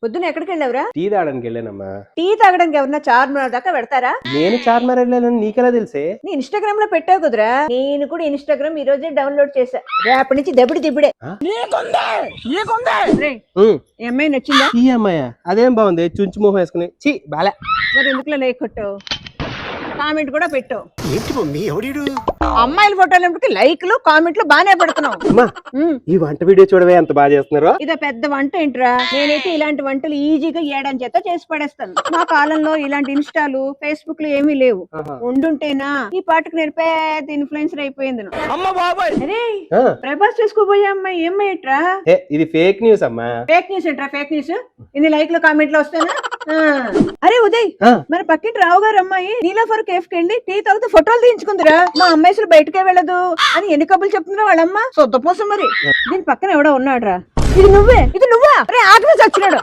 పొద్దున ఎక్కడికి వెళ్ళావురా? టీ తాగడానికి వెళ్ళానమ్మా. టీ తాగడానికి ఎవరన్నా చార్మినార్ దాకా పెడతారా? నేను చార్మినార్ వెళ్ళానని నీకెలా తెలిసే? నీ ఇన్స్టాగ్రామ్ లో పెట్టావు కుదరా? నేను కూడా ఇన్స్టాగ్రామ్ ఈ రోజే డౌన్లోడ్ చేశా. రేపటి నుంచి దబిడి దిబిడే. రేయ్, ఈ అమ్మాయి నచ్చిందా? ఈ అమ్మాయ అదేం బాగుంది, చుంచు మొహం వేసుకుని. చి బాలే. మరి ఎందుకులో లైక్ కొట్టావు? కామెంట్ కూడా పెట్టావు. ఏంటి మమ్మీ ఎవడీడు? అమ్మాయిల ఫోటోలకి లైక్లు కామెంట్లు బానే పెడుతున్నావు. అమ్మా, ఈ వంట వీడియో చూడవే ఎంత బాగా చేస్తున్నారు. ఇదో పెద్ద వంట ఏంట్రా? నేనైతే ఇలాంటి వంటలు ఈజీగా ఏడాని చేత చేసి పడేస్తాను. మా కాలంలో ఇలాంటి ఇన్స్టాలు ఫేస్బుక్ లు ఏమీ లేవు. ఉండుంటేనా ఈ పాటకు నేను పెద్ద ఇన్ఫ్లుయెన్సర్ అయిపోయింది. అరే, ప్రభాస్ చేసుకోబోయే అమ్మాయి ఏమైట్రా? ఇది ఫేక్ న్యూస్ అమ్మా. ఫేక్ న్యూస్ ఏంట్రా? ఫేక్ న్యూస్ ఇన్ని లైక్లు కామెంట్లు వస్తానా? అరే ఉదయ్, మన పక్కింటి రావు గారు అమ్మాయి నీలాఫర్ కేఫ్ కి వెళ్ళి టీ తాగుతూ ఫోటోలు తీయించుకుందిరా. మా అమ్మాయి అసలు బయటకే వెళ్ళదు అని ఎన్ని కబుర్లు చెప్తుందిరా వాళ్ళమ్మ. సొద్ద పోసం మరి. దీని పక్కన ఎవడో ఉన్నాడురా. ఇది నువ్వే, ఇది నువ్వా? అరే ఆగ్రహం చచ్చినాడు.